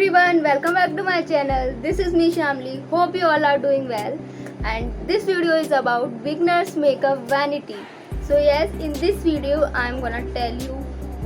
everyone, welcome back to my channel. This is me Shamli. Hope you all are doing well. And this video is about beginners makeup vanity. So yes, in this video I am gonna tell you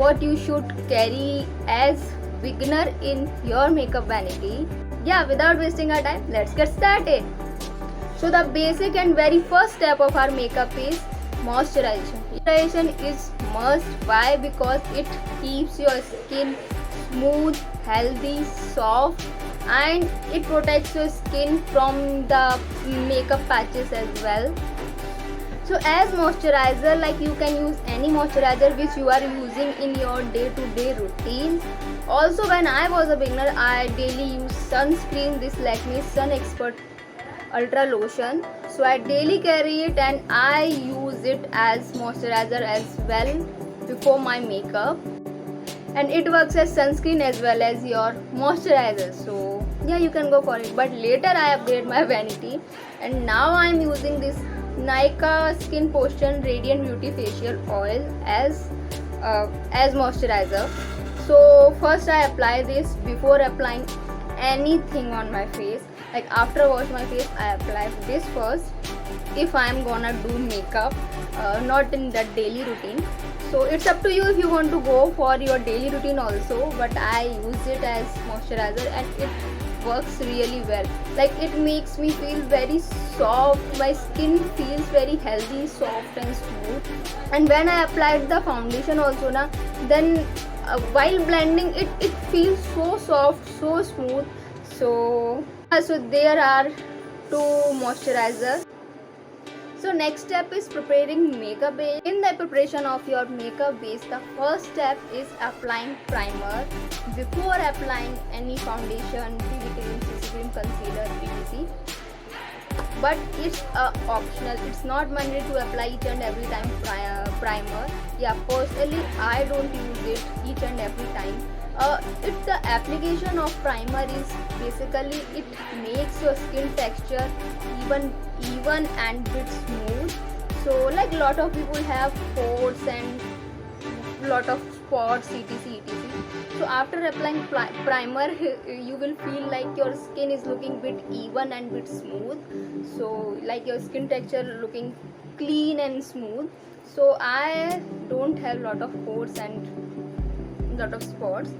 what you should carry as beginner in your makeup vanity. Yeah, without wasting our time, let's get started. So the basic and very first step of our makeup is moisturization. Moisturization is must. Why? Because it keeps your skin smooth, healthy, soft, and it protects your skin from the makeup patches as well. So as moisturizer, like you can use any moisturizer which you are using in your day-to-day routine. Also, when I was a beginner, I daily use sunscreen, this Lakme Sun Expert Ultra Lotion. So I daily carry it and I use it as moisturizer as well before my makeup. And it works as sunscreen as well as your moisturizer, so yeah, you can go for it. But later I upgrade my vanity and now I am using this Nykaa Skin Potion Radiant Beauty Facial Oil as moisturizer. So first I apply this before applying anything on my face. Like after wash my face, I apply this first if I am gonna do makeup, not in the daily routine. So it's up to you if you want to go for your daily routine also, but I use it as moisturizer and it works really well. Like it makes me feel very soft, my skin feels very healthy, soft and smooth. And when I applied the foundation also then while blending it feels so soft, so smooth. So there are two moisturizers. So next step is preparing makeup base. In the preparation of your makeup base, the first step is applying primer before applying any foundation, BB cream, CC cream, concealer, etc. But it's optional. It's not mandatory to apply each and every time primer. Yeah, personally I don't use it each and every time. It's the application of primer is basically it makes your skin texture even and bit smooth. So like lot of people have pores and lot of spots, etc. So after applying primer, you will feel like your skin is looking bit even and bit smooth. So like your skin texture looking clean and smooth. So I don't have lot of pores and lot of spots,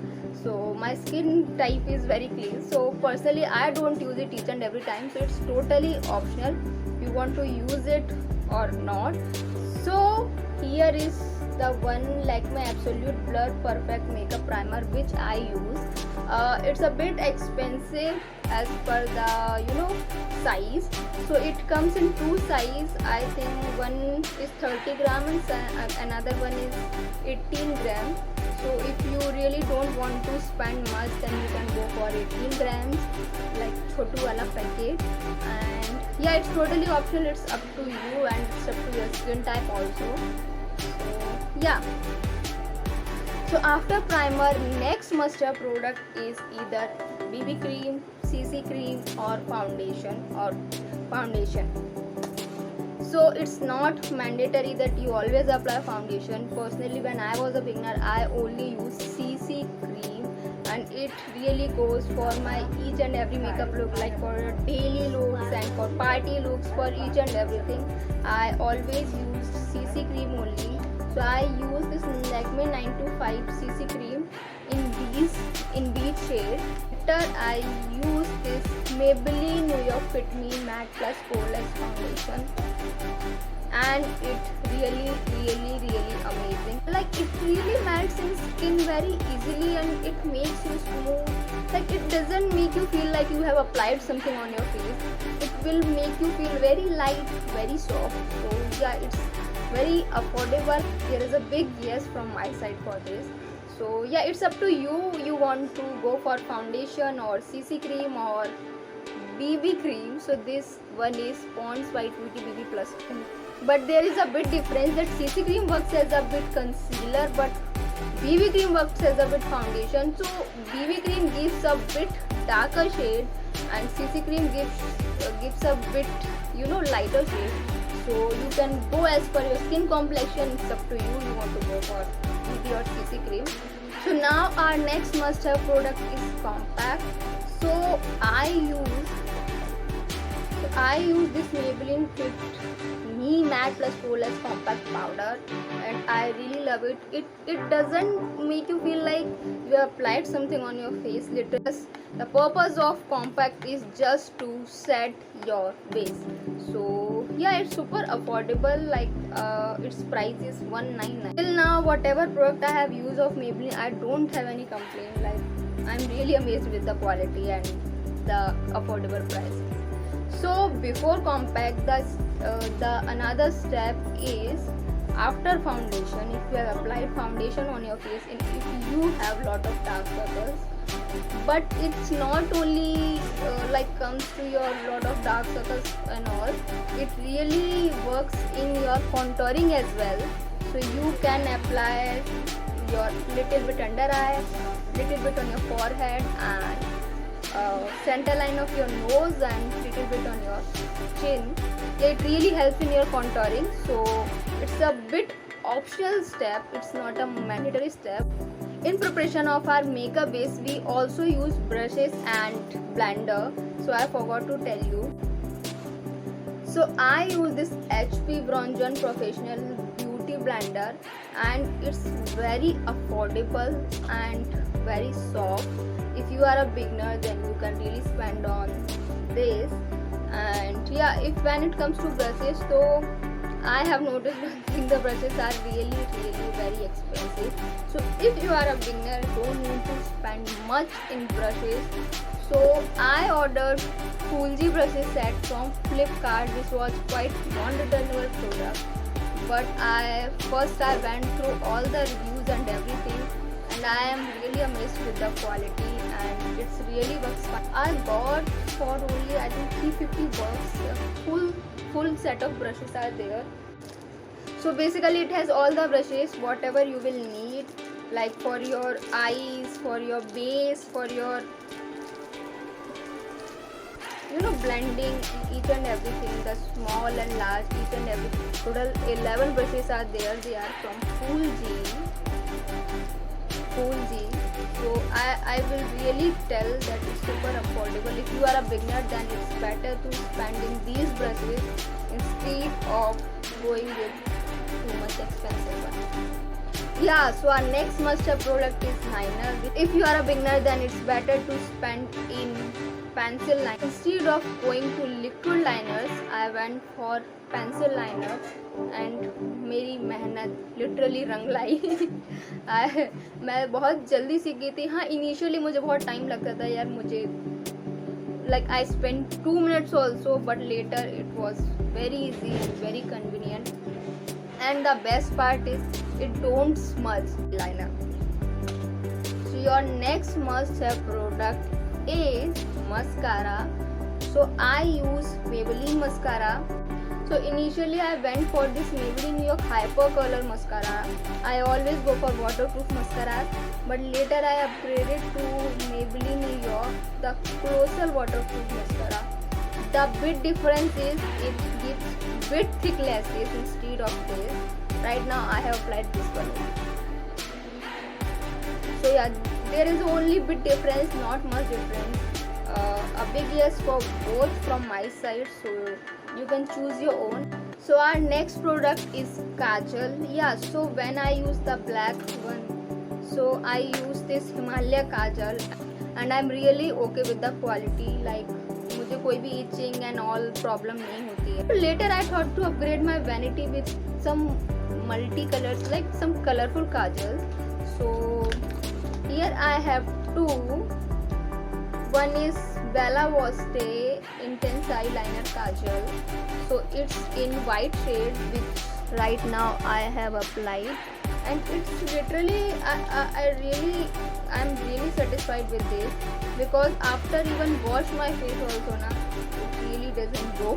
so my skin type is very clean. So personally I don't use it each and every time, so it's totally optional you want to use it or not. So here is the one Lakme Absolute Blur Perfect Makeup Primer which I use. It's a bit expensive as per the size. So it comes in two size. I think one is 30 gram and another one is 18 gram. So if you really don't want to spend much, then you can go for 18 grams like chotu wala packet. And yeah, it's totally optional, it's up to you and it's up to your skin type also. So yeah, so after primer, next must-have product is either BB cream, CC cream or foundation. So it's not mandatory that you always apply foundation. Personally, when I was a beginner, I only use CC cream and it really goes for my each and every makeup look, like for daily looks and for party looks, for each and everything. I always use CC cream only. So I use this Lakme 925 CC cream in beach shade. Later I use this Maybelline New York Fit Me Matte Plus Poreless Foundation, and it really amazing. Like it really melts in skin very easily and it makes you smooth. Like it doesn't make you feel like you have applied something on your face. It will make you feel very light, very soft. So yeah, it's very affordable. There is a big yes from my side for this. So yeah, it's up to you. You want to go for foundation or CC cream or BB cream. So this one is Pond's White Beauty BB Plus. But there is a bit difference that CC cream works as a bit concealer, but BB cream works as a bit foundation. So BB cream gives a bit darker shade and CC cream gives a bit lighter shade. So you can go as per your skin complexion. It's up to you. You want to go for BB or CC cream. So now our next must-have product is compact. So I use this Maybelline Fit Me Matte Plus Flawless Compact Powder, and I really love it. It doesn't make you feel like you applied something on your face. Literally, the purpose of compact is just to set your base. So yeah, it's super affordable. Like its price is $199. Till now, whatever product I have used of Maybelline, I don't have any complaint. Like I'm really amazed with the quality and the affordable price. So before compact, the another step is after foundation. If you have applied foundation on your face and if you have lot of dark circles, but it's not only like comes to your lot of dark circles and all, it really works in your contouring as well. So you can apply your little bit under eye, little bit on your forehead, and center line of your nose and little bit on your chin. It really helps in your contouring. So it's a bit optional step, it's not a mandatory step. In preparation of our makeup base, we also use brushes and blender. So I forgot to tell you. So I use this HP Bronzon Professional Beauty Blender, and it's very affordable and very soft. If you are a beginner, then you can really spend on this. And yeah, if when it comes to brushes, so I have noticed one thing, the brushes are really very expensive. So if you are a beginner, don't need to spend much in brushes. So I ordered Coolji brushes set from Flipkart. This was quite non-returnable product, but I went through all the reviews and everything, and I am really amazed with the quality, and it's really works fine. I got for only I think 350 bucks. Full set of brushes are there. So basically it has all the brushes whatever you will need, like for your eyes, for your base, for your blending, each and everything, the small and large, each and everything. Total 11 brushes are there. They are from Coolji. So I will really tell that it's super affordable. If you are a beginner, then it's better to spend in these brushes instead of going with too much expensive one. Yeah, so our next must-have product is liner. If you are a beginner, then it's better to spend in pencil liner. Instead of going to liquid liners, I went for pencil liner, and मेरी मेहनत literally रंग लाई. मैं बहुत जल्दी सीख गई थी. हाँ, इनिशियली मुझे बहुत टाइम लगता था यार. मुझे like I spent 2 minutes also, but later it was very easy and very convenient. And the best part is it don't smudge liner. So your next must-have product is mascara. So I use Maybelline mascara. So initially I went for this Maybelline New York Hyper Color mascara. I always go for waterproof mascara, but later I upgraded to Maybelline New York, the Closer waterproof mascara. The big difference is it gives bit thick lashes instead of this. Right now I have applied this one. So yeah, there is only bit difference, not much difference. A big yes for both from my side, so you can choose your own. So our next product is kajal. Yeah, so when I use the black one, so I use this Himalaya kajal, and I'm really okay with the quality. Like मुझे कोई भी itching and all problem नहीं होती है. Later I thought to upgrade my vanity with some multi-colors, like some colorful kajal. So here I have two. One is Bella Voste Intense Eyeliner Kajal. So it's in white shade, which right now I have applied, and it's literally I'm really satisfied with this, because after even wash my face also na, it really doesn't go.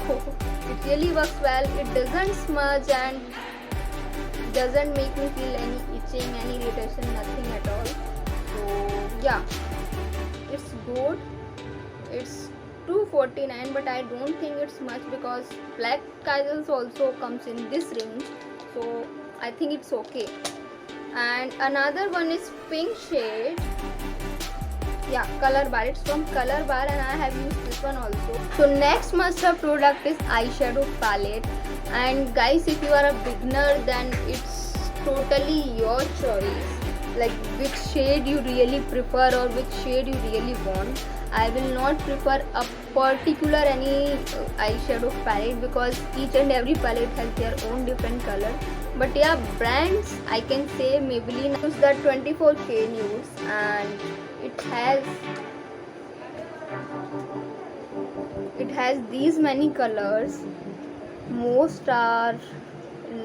It really works well. It doesn't smudge and doesn't make me feel any itching, any irritation, nothing at all. So yeah, it's good. It's $249, but I don't think it's much because black kajals also comes in this range, so I think it's okay. And another one is pink shade. Yeah, Color Bar. It's from Color Bar and I have used this one also. So next must-have product is eyeshadow palette. And guys, if you are a beginner, then it's totally your choice. Like which shade you really prefer or which shade you really want. I will not prefer a particular any eyeshadow palette because each and every palette has their own different color. But yeah, brands I can say Maybelline use the 24K Nudes and it has these many colors. Most are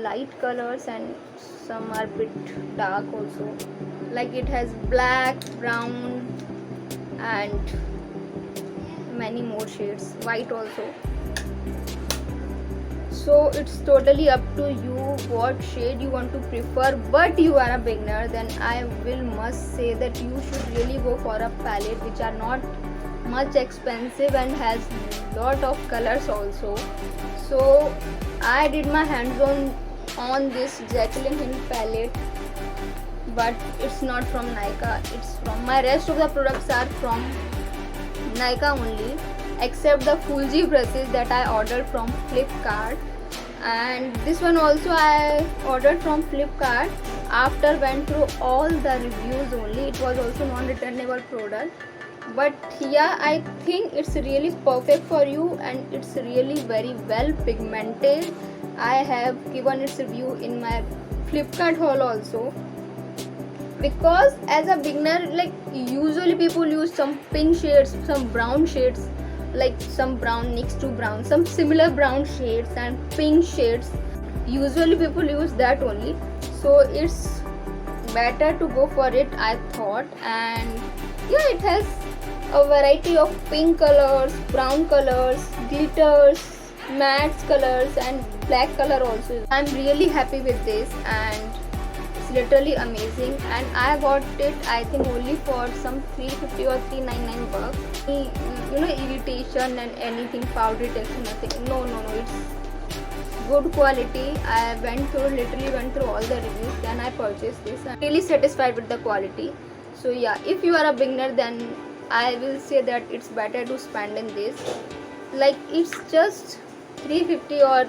light colors and some are bit dark also. Like it has black, brown and many more shades, white also. So it's totally up to you what shade you want to prefer. But you are a beginner, then I will must say that you should really go for a palette which are not much expensive and has lot of colors also. So I did my hands on this Jaclyn Hill palette, but it's not from Nykaa. It's from my rest of the products are from Nykaa only, except the Fuji brushes that I ordered from Flipkart. And this one also I ordered from Flipkart after went through all the reviews only. It was also non-returnable product. But yeah, I think it's really perfect for you and it's really very well pigmented. I have given its review in my Flipkart haul also. Because as a beginner, like usually people use some pink shades, some brown shades, like some brown next to brown, some similar brown shades and pink shades. Usually people use that only. So it's better to go for it, I thought. And yeah, it has a variety of pink colors, brown colors, glitters, matte colors and black color also. I'm really happy with this and it's literally amazing. And I got it I think only for some 350 or 399 bucks. You know, irritation and anything, powder detection, nothing. No, it's good quality. I literally went through all the reviews, then I purchased this. I'm really satisfied with the quality. So yeah, if you are a beginner, then I will say that it's better to spend in this. Like it's just 350 or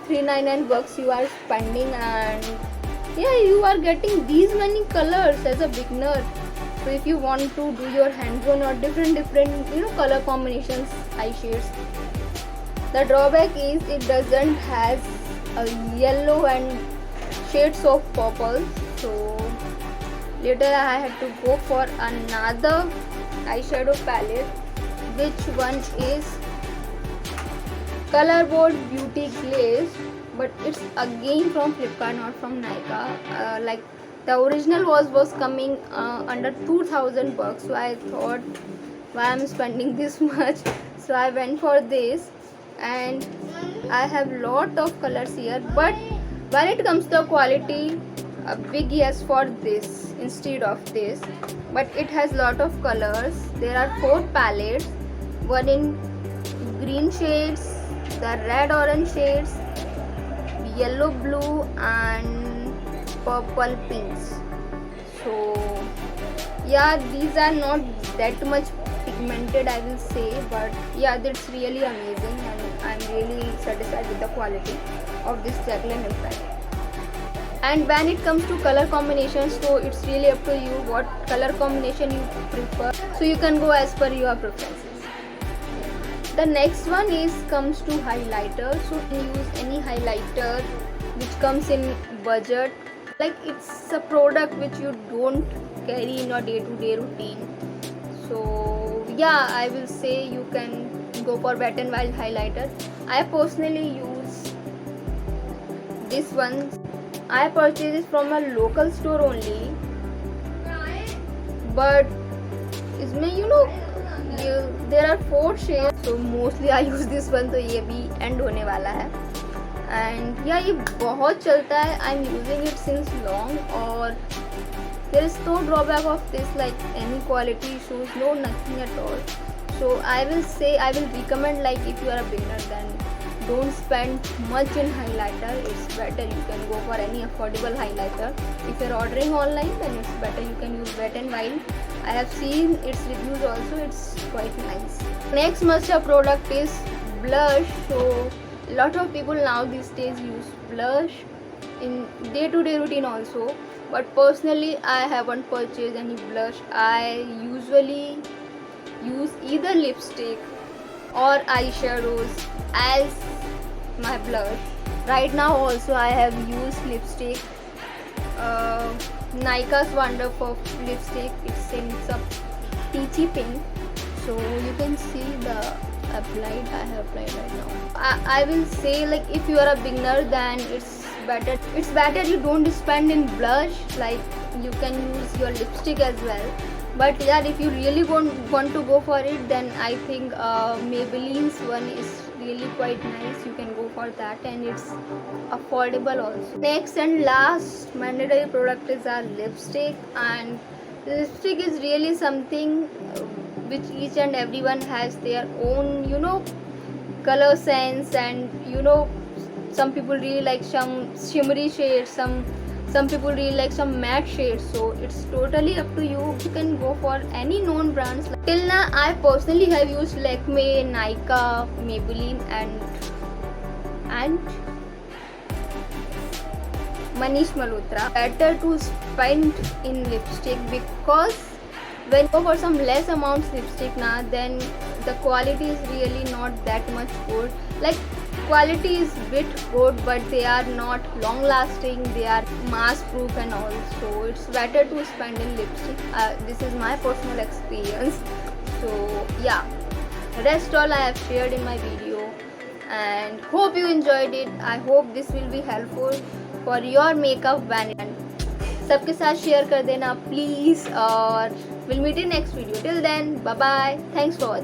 399 bucks you are spending, and yeah, you are getting these many colors as a beginner. So if you want to do your hands-on or different color combinations, eye shades. The drawback is it doesn't have a yellow and shades of purple. So later I had to go for another eyeshadow palette, which one is Colorboard Beauty Glaze, but it's again from Flipkart, not from Nykaa. Like the original was coming under 2000 bucks, so I thought why I'm spending this much. So I went for this, and I have lot of colors here. But when it comes to quality, a big yes for this instead of this. But it has lot of colors. There are 4 palettes, one in green shades, the red orange shades, yellow blue and purple pinks. So yeah, these are not that much pigmented, I will say, but yeah, that's really amazing and I'm really satisfied with the quality of this Jaclyn Hill palette. And when it comes to color combinations, so it's really up to you what color combination you prefer, so you can go as per your preferences. The next one comes to highlighter. So you can use any highlighter which comes in budget. Like it's a product which you don't carry in your day-to-day routine. So yeah, I will say you can go for Wet n Wild highlighter. I personally use this one. I purchased it from a local store only, but there are 4 shades, so mostly I use this one. तो ये भी end होने वाला है, and yeah, ये बहुत चलता है. I'm using it since long, और there is no drawback of this, like any quality issues, no, nothing at all. So I will recommend, like if you are a beginner, then don't spend much in highlighter. It's better you can go for any affordable highlighter. If you're ordering online, then it's better you can use Wet n Wild. I have seen its reviews also, it's quite nice. Next must-have product is blush. So a lot of people now these days use blush in day-to-day routine also, but personally I haven't purchased any blush. I usually use either lipstick or eyeshadows as my blush. Right now also I have used lipstick, Nika's Wonderpuff lipstick. It's in some peachy pink, so you can see the applied. I have applied right now. I will say, like, if you are a beginner, then it's better you don't spend in blush. Like, you can use your lipstick as well. But yeah, if you really want to go for it, then I think Maybelline's one is really quite nice. You can go for that, and it's affordable also. Next and last mandatory product is our lipstick, and lipstick is really something which each and everyone has their own, color sense, and some people really like some shimmery shades, some people really like some matte shades, so it's totally up to you. You can go for any known brands. Till now I personally have used Lakme, Nika, Maybelline and Manish Malhotra. Better to spend in lipstick, because when you go for some less amounts lipstick now, then the quality is really not that much good. Like, quality is bit good, but they are not long lasting, they are mass proof and all, so it's better to spend in lipstick. This is my personal experience. So yeah, rest all I have shared in my video, and hope you enjoyed it. I hope this will be helpful for your makeup vanity. सबके साथ share कर देना please, और will meet in next video. Till then, bye bye, thanks for watching.